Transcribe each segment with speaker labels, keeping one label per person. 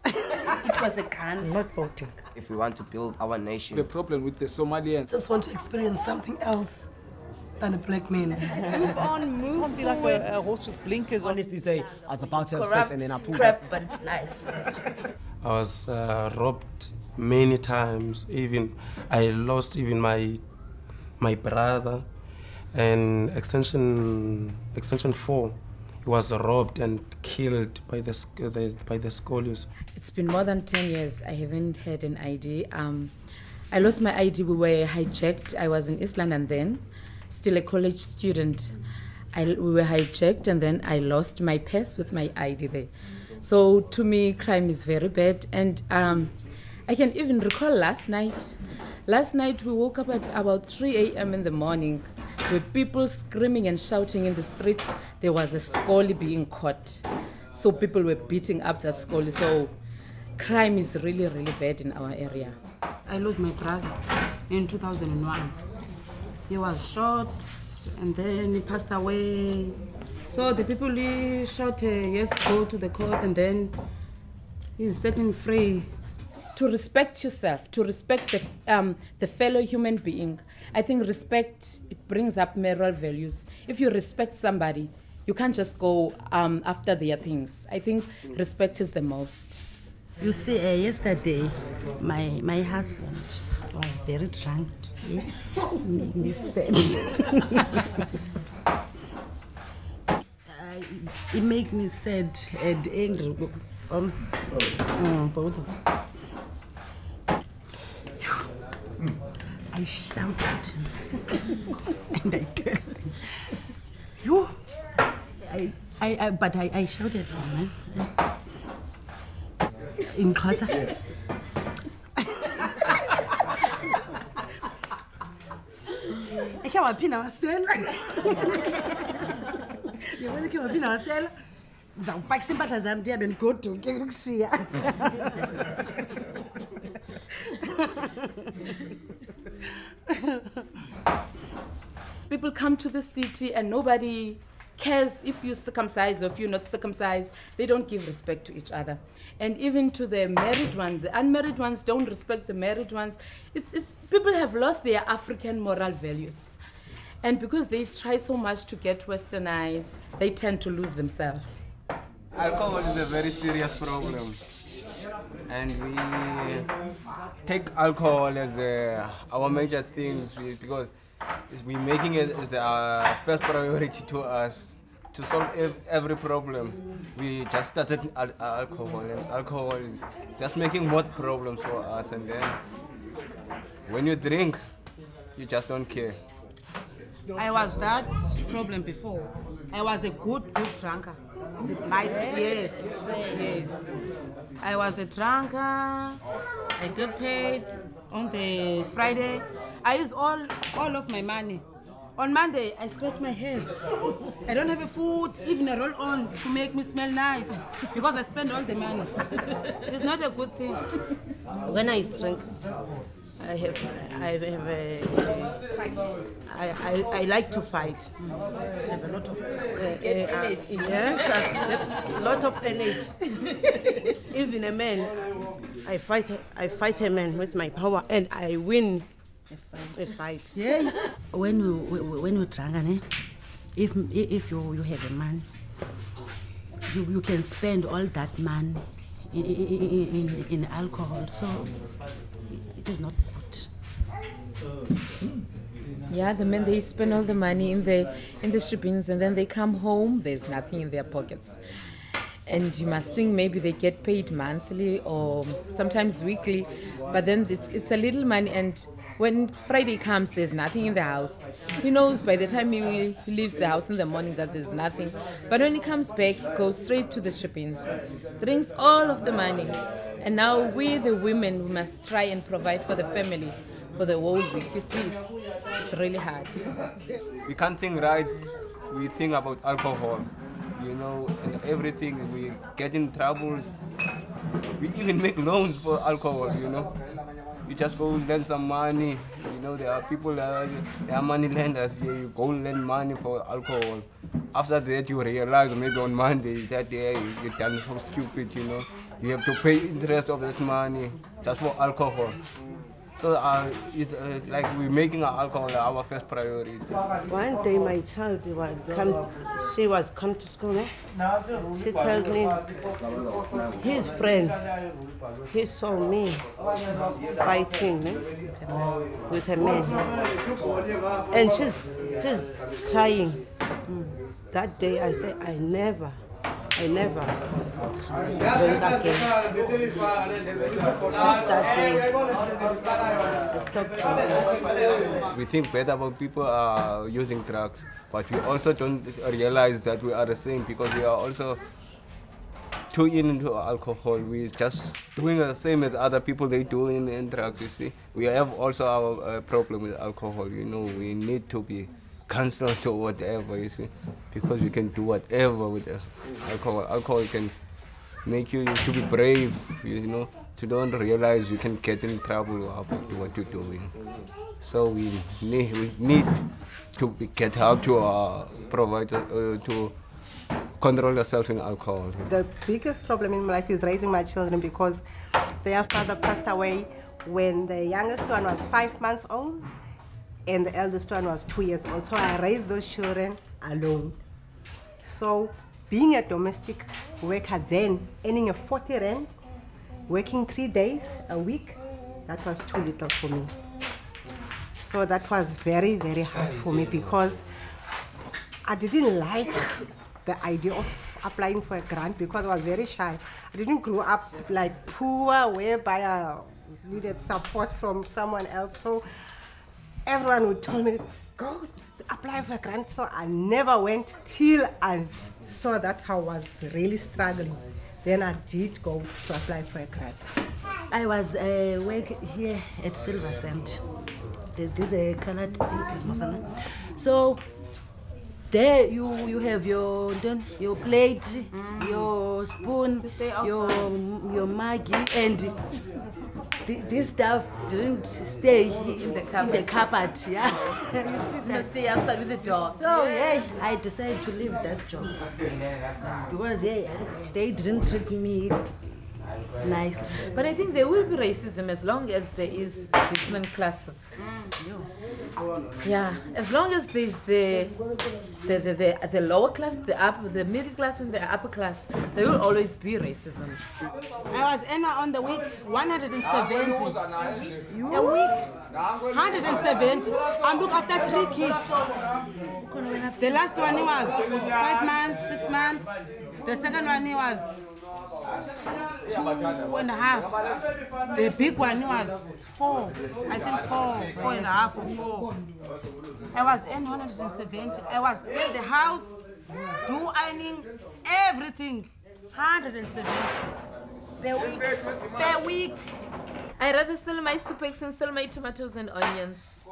Speaker 1: It was a gun.
Speaker 2: I'm not voting.
Speaker 3: If we want to build our nation.
Speaker 4: The problem with the Somalians.
Speaker 5: Just want to experience something else than a black man.
Speaker 1: Move on, move
Speaker 2: Can't be
Speaker 1: forward.
Speaker 2: like a horse with blinkers on.
Speaker 6: Honestly say, I was about to have sex
Speaker 1: Corrupt
Speaker 6: and then I pulled
Speaker 1: crap,
Speaker 6: up.
Speaker 1: but it's nice.
Speaker 7: I was robbed many times. Even I lost even my brother, and extension 4. He was robbed and killed by the scholars.
Speaker 8: It's been more than 10 years. I haven't had an ID. I lost my ID. We were hijacked. I was in East London then, still a college student. We were hijacked and then I lost my purse with my ID there. So to me, crime is very bad. And I can even recall last night. Last night we woke up at about 3 a.m. in the morning with people screaming and shouting in the street. There was a scully being caught. So people were beating up the scully. So crime is really, really bad in our area.
Speaker 9: I lost my brother in 2001. He was shot and then he passed away. So the people he shot, yes, go to the court and he's set him free.
Speaker 8: To respect yourself, to respect the fellow human being. I think respect, it brings up moral values. If you respect somebody, you can't just go after their things. I think respect is the most.
Speaker 1: You see, yesterday, my husband was very drunk. He made me sad. It made me sad and angry. Both of them. I shouted at him and I told him, you. I shouted at him. In Xhosa.
Speaker 9: I can't pin ourselves. You want to pin ourselves? Zaupaki simpahla zami ndiyabe ndigoduke ukushiya.
Speaker 8: People come to the city and nobody cares if you're circumcised or if you're not circumcised. They don't give respect to each other. And even to the married ones, the unmarried ones don't respect the married ones. People have lost their African moral values. And because they try so much to get westernized, they tend to lose themselves.
Speaker 10: Alcohol is a very serious problem. And we take alcohol as our major thing because we're making it as our first priority to us to solve every problem. We just started alcohol, and alcohol is just making more problems for us. And then when you drink, you just don't care.
Speaker 9: I was that problem before. I was a good drunker. Yes. I was the drunker. I get paid on the Friday. I use all of my money. On Monday, I scratch my head. I don't have a food, even a roll-on to make me smell nice because I spend all the money. It's not a good thing.
Speaker 1: When I drink, I like to fight. I have a lot of energy. Yes, I get a lot of energy. Even a man, I fight a man with my power and I win a fight.
Speaker 9: Yeah.
Speaker 1: When you drunk, if you have a man, you can spend all that money in alcohol. So it is not good.
Speaker 8: Yeah, the men, they spend all the money in the shippings and then they come home, there's nothing in their pockets. And you must think maybe they get paid monthly or sometimes weekly, but then it's a little money, and when Friday comes, there's nothing in the house. He knows by the time he leaves the house in the morning that there's nothing. But when he comes back, he goes straight to the shipping, drinks all of the money. And now we, the women, we must try and provide for the family for the whole week. You see, it's really hard.
Speaker 10: We can't think right. We think about alcohol, you know, and everything. We get in troubles. We even make loans for alcohol, you know. You just go lend some money. You know, there are people, they are money lenders. Yeah, you go lend money for alcohol. After that, you realize maybe on Monday that day you've done so stupid, you know. You have to pay interest of that money just for alcohol. So it's like we're making alcohol our first priority.
Speaker 1: One day my child was come to school. She told me his friend, he saw me fighting with a man. And she's crying. That day I said, I never drink again. That day, I stopped drinking.
Speaker 10: We think bad about people using drugs, but we also don't realize that we are the same because we are also too into alcohol. We're just doing the same as other people they do in drugs, you see. We have also our problem with alcohol, you know. We need to be cancelled or whatever, you see, because we can do whatever with alcohol. Alcohol can make you to be brave, you know, to don't realize you can get in trouble about what you're doing. So we need to get help to provide to control yourself in alcohol.
Speaker 5: The biggest problem in my life is raising my children because their father passed away when the youngest one was 5 months old and the eldest one was 2 years old. So I raised those children alone. So being a domestic worker then, earning a 40 rand, working 3 days a week, that was too little for me. So that was very, very hard for me because I didn't like the idea of applying for a grant because I was very shy. I didn't grow up like poor, whereby I needed support from someone else. So everyone would tell me, go apply for a grant. So I never went till I saw that I was really struggling. Then I did go to apply for a grant.
Speaker 1: I was working here at Silver Cent. This is a colored place, Mosana. So there you have your plate, your spoon, your maggie, and this stuff didn't stay in the cupboard. Yeah, you see that?
Speaker 8: Stay outside with the dogs.
Speaker 1: So yeah, I decided to leave that job because they didn't treat me nicely.
Speaker 8: But I think there will be racism as long as there is different classes. Yeah, as long as there's the lower class, the middle class, and the upper class, there will always be racism.
Speaker 9: I was on the week 170. A week 170. I look after 3 kids. The last one was 5 months, 6 months. The second one was 2.5. The big one was 4. I think 4.5 or 4. I was in 170. I was in the house, do ironing, everything. 170. Per week.
Speaker 8: I rather sell my soup eggs and sell my tomatoes and onions.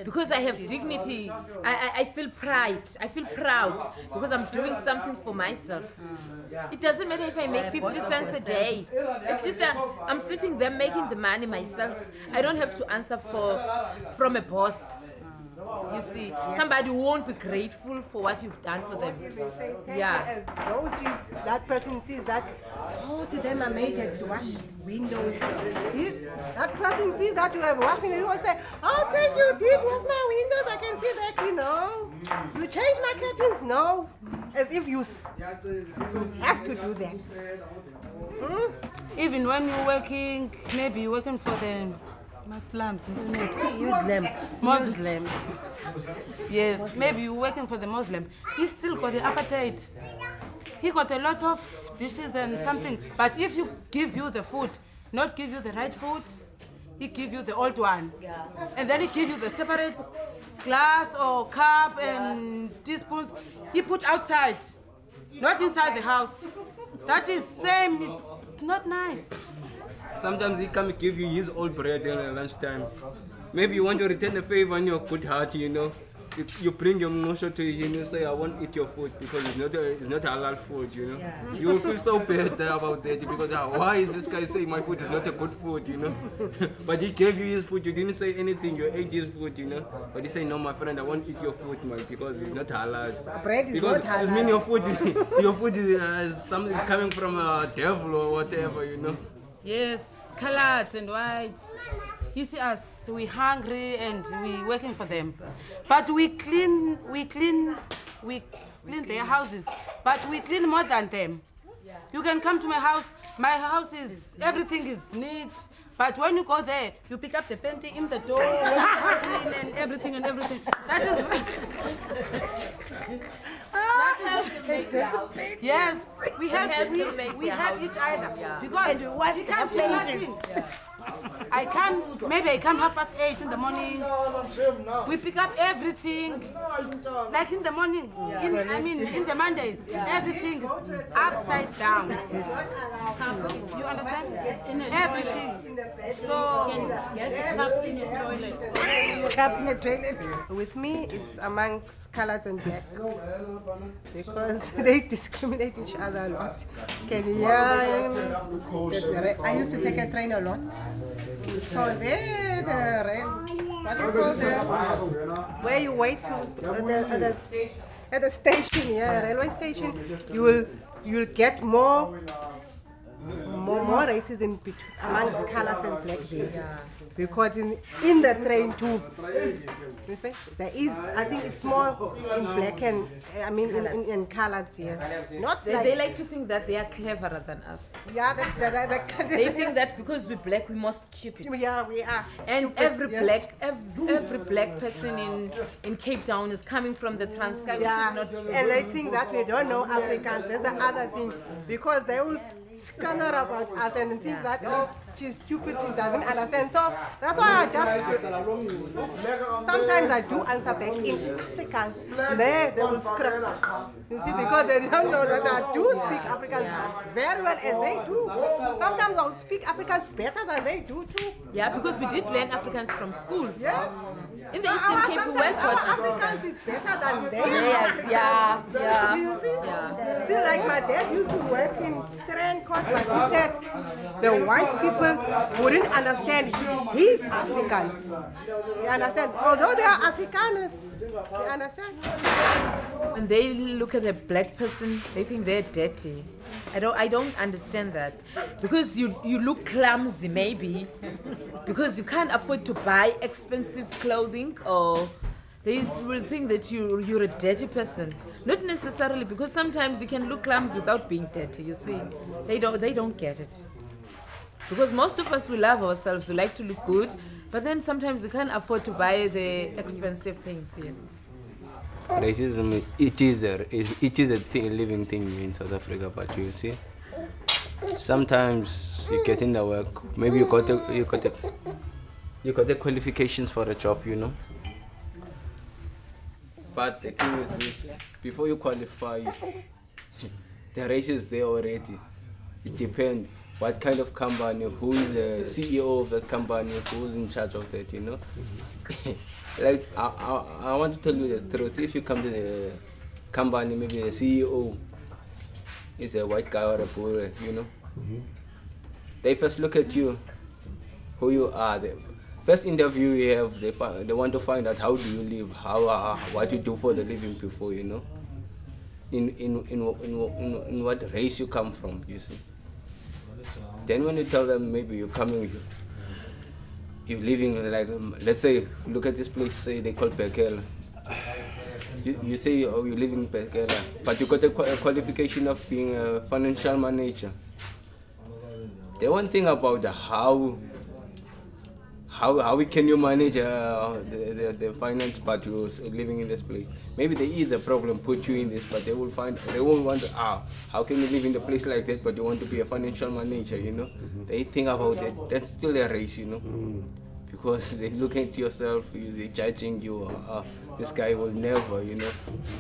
Speaker 8: Because I have dignity. I feel pride. I feel proud because I'm doing something for myself. It doesn't matter if I make 50 cents a day. At least I'm sitting there making the money myself. I don't have to answer from a boss. You see, somebody won't be grateful for what you've done for them. Yeah.
Speaker 5: That person sees that, oh, to them I made it wash windows. That person sees that you have washed windows. You will say, oh, thank you, did wash my windows. I can see that, you know. You change my curtains? No. As if you have to do that.
Speaker 9: Even when you're working, maybe you're working for the Muslims. Muslims. Yes, maybe you're working for the Muslim. He still got the appetite. He got a lot of dishes and something. But if you give you the food, not give you the right food, he give you the old one. Yeah. And then he give you the separate glass or cup and teaspoons. He put outside, not inside the house. That is same. It's not nice.
Speaker 10: Sometimes he come give you his old bread at lunchtime. Maybe you want to return the favor on your good heart, you know. you bring your musho to him, you say, I won't eat your food because it's not halal food, you know.
Speaker 8: Yeah.
Speaker 10: You will feel so bad about that because why is this guy saying my food is not a good food, you know? But he gave you his food, you didn't say anything, you ate his food, you know. But he said, no, my friend, I won't eat your food, man, because it's not halal.
Speaker 5: Bread is
Speaker 10: Because
Speaker 5: not halal.
Speaker 10: it means your food is something coming from a devil or whatever, you know.
Speaker 9: Yes, coloreds and whites. You see us, we hungry and we working for them. But we clean their houses. But we clean more than them. You can come to my house is, everything is neat. But when you go there, you pick up the panty in the door, and everything. That is... Yes, we help each other.
Speaker 8: Yeah.
Speaker 9: Because
Speaker 1: And we wash
Speaker 9: we
Speaker 1: the
Speaker 9: can't do
Speaker 1: paintings.
Speaker 9: nothing. I come 8:30 in the morning. We pick up everything. Like in the morning, in the Mondays, everything is upside down. You understand? Everything. So,
Speaker 1: Cabinet toilet.
Speaker 5: With me, it's amongst colored and black because they discriminate each other a lot. I used to take a train a lot. So there, where you wait to at the station, railway station, you will get more racism amongst colors and black there. Because in the train too, you see, there is, I think it's more in black and, in colors, yes. Not
Speaker 8: They like to think that they are cleverer than us.
Speaker 5: yeah,
Speaker 8: They think that because we're black, we must keep it.
Speaker 5: yeah, we are.
Speaker 8: And
Speaker 5: stupid,
Speaker 8: every
Speaker 5: yes.
Speaker 8: black person in Cape Town is coming from the Transkei,
Speaker 5: Yeah,
Speaker 8: which is not true.
Speaker 5: and they think that we don't know Africans. That's the other thing, because they will scanner about us and think that, oh, she's stupid, she doesn't understand. So that's why I just, sometimes I do answer back in Afrikaans. They will script. You see, because they don't know that I do speak Afrikaans very well as they do. Sometimes I'll speak Afrikaans better than they do too.
Speaker 8: Yeah, because we did learn Afrikaans from school.
Speaker 5: Yes.
Speaker 8: In the Eastern Cape, we went to
Speaker 5: Afrikaans
Speaker 8: Afrikaans.
Speaker 5: is better than they.
Speaker 8: Yes, yeah.
Speaker 5: You see? See, like my dad used to work in Strand Court, but he said the white people wouldn't understand his Africans. They understand, although they are Afrikaners, they understand.
Speaker 8: When they look at a black person, they think they're dirty. I don't understand that. Because you look clumsy maybe, because you can't afford to buy expensive clothing, or they will think that you're a dirty person. Not necessarily, because sometimes you can look clumsy without being dirty, you see. They don't get it. Because most of us, we love ourselves, we like to look good, but then sometimes you can't afford to buy the expensive things, yes.
Speaker 10: Racism, it is a living thing in South Africa, but you see, sometimes you get in the work, maybe you got the qualifications for a job, you know. But the thing is this, before you qualify, the race is there already. It depends what kind of company, who is the CEO of that company, who's in charge of that, you know. Like, I want to tell you the truth. If you come to the company, maybe the CEO is a white guy or a poor, you know. They first look at you, who you are. The first interview you have, they want to find out how do you live, what you do for the living before, you know. In what race you come from, you see. Then when you tell them maybe you're living like, let's say, look at this place, say they call Bekela. You say, oh, you live in Bekela, but you got a qualification of being a financial manager. The one thing about how can you manage the finance part you're living in this place? Maybe there is a problem, put you in this, but they won't want to, how can you live in a place like that, but you want to be a financial manager, you know? They think about that. That's still a race, you know? Because they look at yourself, they're judging you, this guy will never, you know,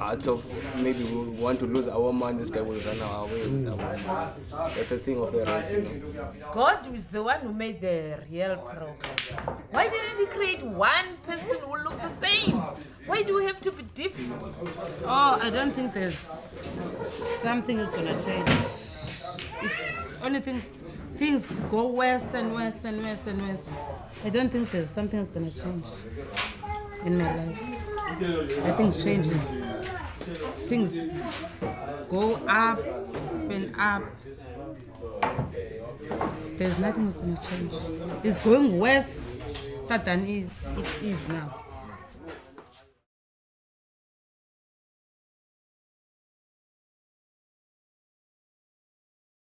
Speaker 10: out of maybe we want to lose our mind, this guy will run our way with our mind. That's a thing of the race, you know.
Speaker 8: God is the one who made the real problem. Why didn't he create one person who look the same? Why do we have to be different?
Speaker 9: Oh, I don't think there's something is gonna change. It's only thing, things go worse and worse and worse and worse. I don't think there's something that's gonna change in my life. I think changes. Things go up and up. There's nothing that's gonna change. It's going worse than it is now.